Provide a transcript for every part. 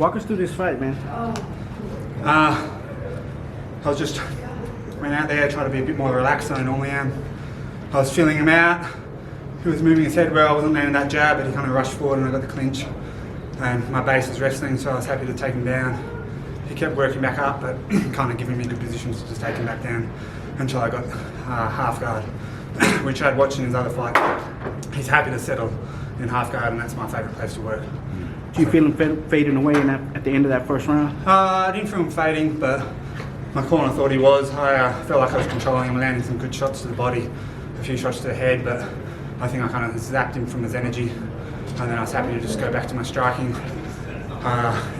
Walk us through this fight, man. I was just went out there, tried to be a bit more relaxed than I normally am. I was feeling him out. He was moving his head well. I wasn't landing that jab, but he kind of rushed forward and I got the clinch. And my base is wrestling, so I was happy to take him down. He kept working back up, but kind of giving me good positions to just take him back down until I got half guard, which I'd watched in his other fight. He's happy to settle in half guard, and that's my favourite place to work. Do you feel him fading away at the end of that first round? I didn't feel him fading, but my corner thought he was. I felt like I was controlling him, landing some good shots to the body, a few shots to the head, but I think I kind of zapped him from his energy, and then I was happy to just go back to my striking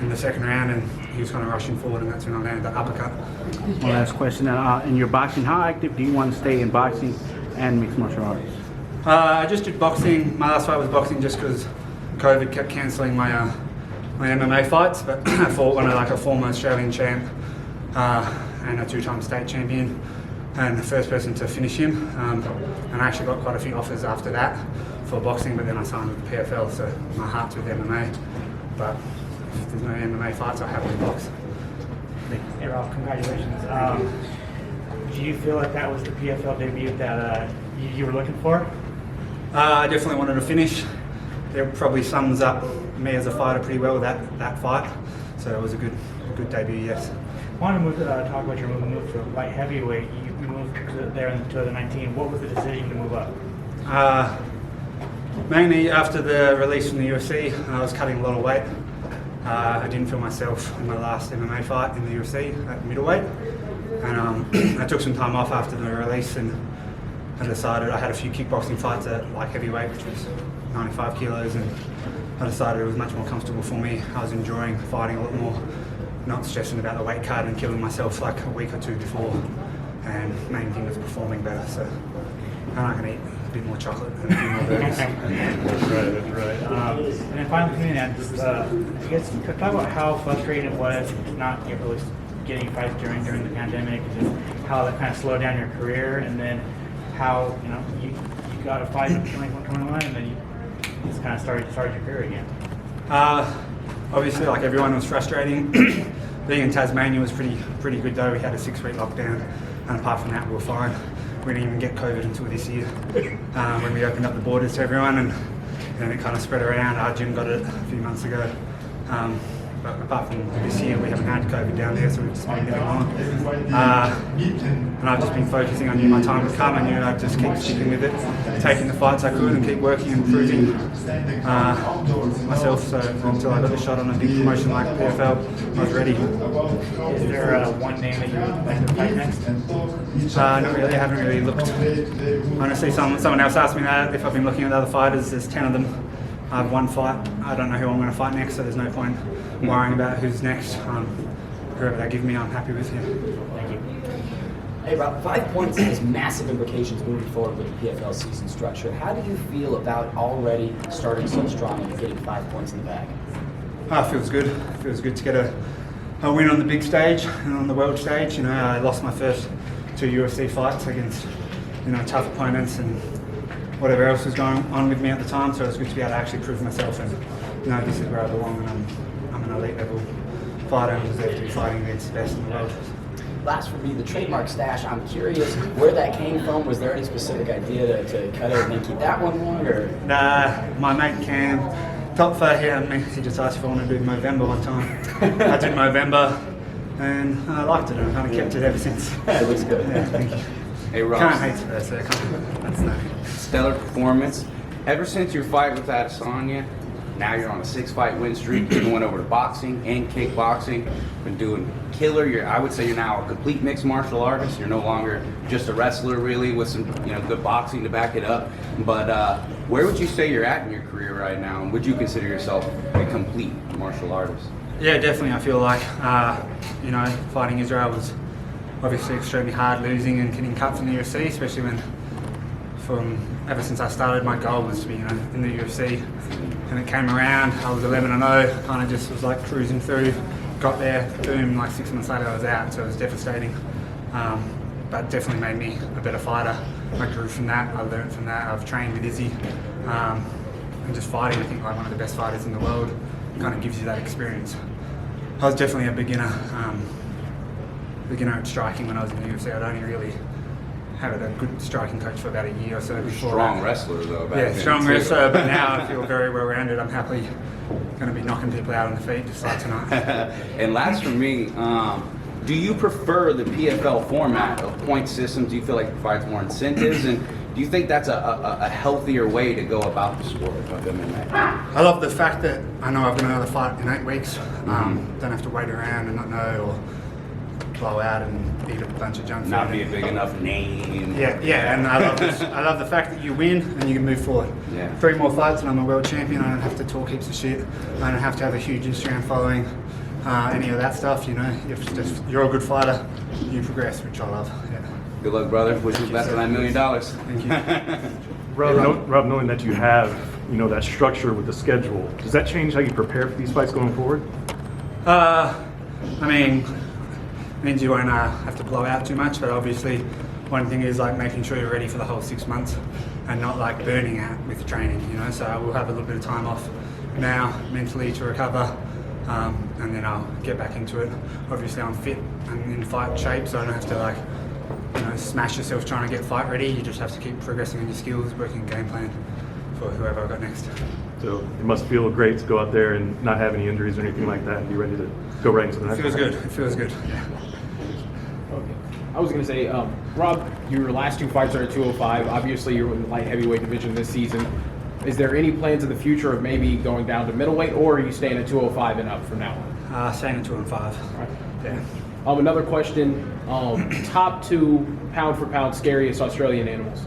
in the second round, and he was kind of rushing forward, and that's when I landed that uppercut. One last question. In your boxing, how active do you want to stay in boxing and mixed martial arts? I just did boxing. My last fight was boxing just because COVID kept cancelling my MMA fights, but I fought one of a former Australian champ and a two-time state champion, and the first person to finish him. And I actually got quite a few offers after that for boxing, but then I signed with the PFL, so my heart's with MMA. But if there's no MMA fights, I'll happily box. Hey Ralph, congratulations. Do you feel like that was the PFL debut that you were looking for? I definitely wanted to finish. It probably sums up me as a fighter pretty well, that fight. So it was a good debut, yes. I want to talk about your move to light heavyweight. You moved there in 2019. What was the decision to move up? Mainly after the release from the UFC, I was cutting a lot of weight. I didn't feel myself in my last MMA fight in the UFC at middleweight. And I took some time off after the release, and I decided I had a few kickboxing fights at light heavyweight, which was 95 kilos, and I decided it was much more comfortable for me. I was enjoying fighting a lot more, not stressing about the weight cut and killing myself like a week or two before. And main thing was performing better, so I can eat a bit more chocolate and a few more burgers. That's right. And then finally, coming in, I guess talk about how frustrating it was not really getting fights during the pandemic, just how that kind of slowed down your career, and then how you got a fight in 2021, and then you just kind of started your career again. Obviously, like everyone, was frustrating. Being in Tasmania was pretty good though. We had a 6-week lockdown, and apart from that, we were fine. We didn't even get COVID until this year when we opened up the borders to everyone, and then it kind of spread around. Our gym got it a few months ago. But apart from this year, we haven't had COVID down there, so we've just been living on. And I've just been focusing. I knew my time would come. I knew I'd just keep sticking with it, taking the fights I could and keep working and improving myself. So until I got a shot on a big promotion like PFL, I was ready. Is there one name that you would like to fight next? Not really. I haven't really looked. Honestly, someone else asked me that if I've been looking at other fighters. There's 10 of them. I have one fight. I don't know who I'm going to fight next, so there's no point worrying about who's next. Whoever they give me, I'm happy with. Thank you. Hey Rob, 5 points has massive implications moving forward with the PFL season structure. How do you feel about already starting so strong and getting 5 points in the bag? It feels good. It feels good to get a win on the big stage and on the world stage. I lost my first 2 UFC fights against tough opponents and whatever else was going on with me at the time, so it was good to be able to actually prove myself, and this is where I belong, and I'm an elite level fighter and deserve to be fighting against the best in the world. Last for me, the trademark stash. I'm curious where that came from. Was there any specific idea to cut it and then keep that one long, or? Nah, my mate Cam, top fight here, he just asked if I want to do Movember one time. I did Movember, and I liked it, and I've kind of kept it ever since. It looks good. Yeah, thank you. Hey Rob, Can't hate it, so that's no. stellar performance. Ever since your fight with Adesanya, now you're on a 6-fight win streak. You went over to boxing and kickboxing. Been doing killer. I would say you're now a complete mixed martial artist. You're no longer just a wrestler, really, with some good boxing to back it up. But where would you say you're at in your career right now? And would you consider yourself a complete martial artist? Yeah, definitely. I feel like fighting Israel was obviously extremely hard, losing and getting cut from the UFC, especially when ever since I started, my goal was to be in the UFC, and it came around. I was 11-0, kind of just was like cruising through, got there, boom, like 6 months later I was out, so it was devastating, but definitely made me a better fighter. I grew from that, I learned from that, I've trained with Izzy, and just fighting, I think, like one of the best fighters in the world kind of gives you that experience. I was definitely a beginner at striking when I was in the UFC. I'd only really had a good striking coach for about a year or so before. Strong wrestler though. Back Yeah, then, strong too. wrestler, but now I feel very well rounded. I'm happily going to be knocking people out on the feet just like tonight. And last for me, do you prefer the PFL format of point systems? Do you feel like it provides more incentives? And do you think that's a healthier way to go about the sport of MMA? I love the fact that I know I've got another fight in 8 weeks. Don't have to wait around and not know or blow out and eat a bunch of junk food. Not be a big enough name. Yeah, and I love this. I love the fact that you win and you can move forward. Yeah. 3 more fights and I'm a world champion. I don't have to talk heaps of shit. I don't have to have a huge Instagram following. Any of that stuff, you know. You're a good fighter. You progress, which I love. Yeah. Good luck, brother. Wish you the best of that $1 million. Thank you. Rob, knowing that you have, that structure with the schedule, does that change how you prepare for these fights going forward? Means you won't have to blow out too much, but obviously one thing is like making sure you're ready for the whole 6 months and not like burning out with training, so I will have a little bit of time off now mentally to recover, and then I'll get back into it. Obviously I'm fit and in fight shape, so I don't have to smash yourself trying to get fight ready. You just have to keep progressing on your skills, working game plan for whoever I've got next. So it must feel great to go out there and not have any injuries or anything like that and be ready to go right into the next It feels fight. good. It feels good. Yeah. Okay. I was going to say, Rob, your last 2 fights are at 205. Obviously, you're in the light heavyweight division this season. Is there any plans in the future of maybe going down to middleweight, or are you staying at 205 and up from now on? Staying at 205. Right. Yeah. Another question. Top 2 pound for pound scariest Australian animals?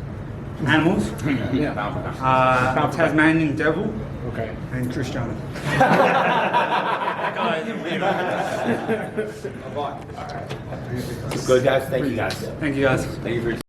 Animals. Yeah. Pound for pound. Tasmanian devil Okay. and Cristiano. Good guys. Thank you guys. Thank you guys. Thank you for your time.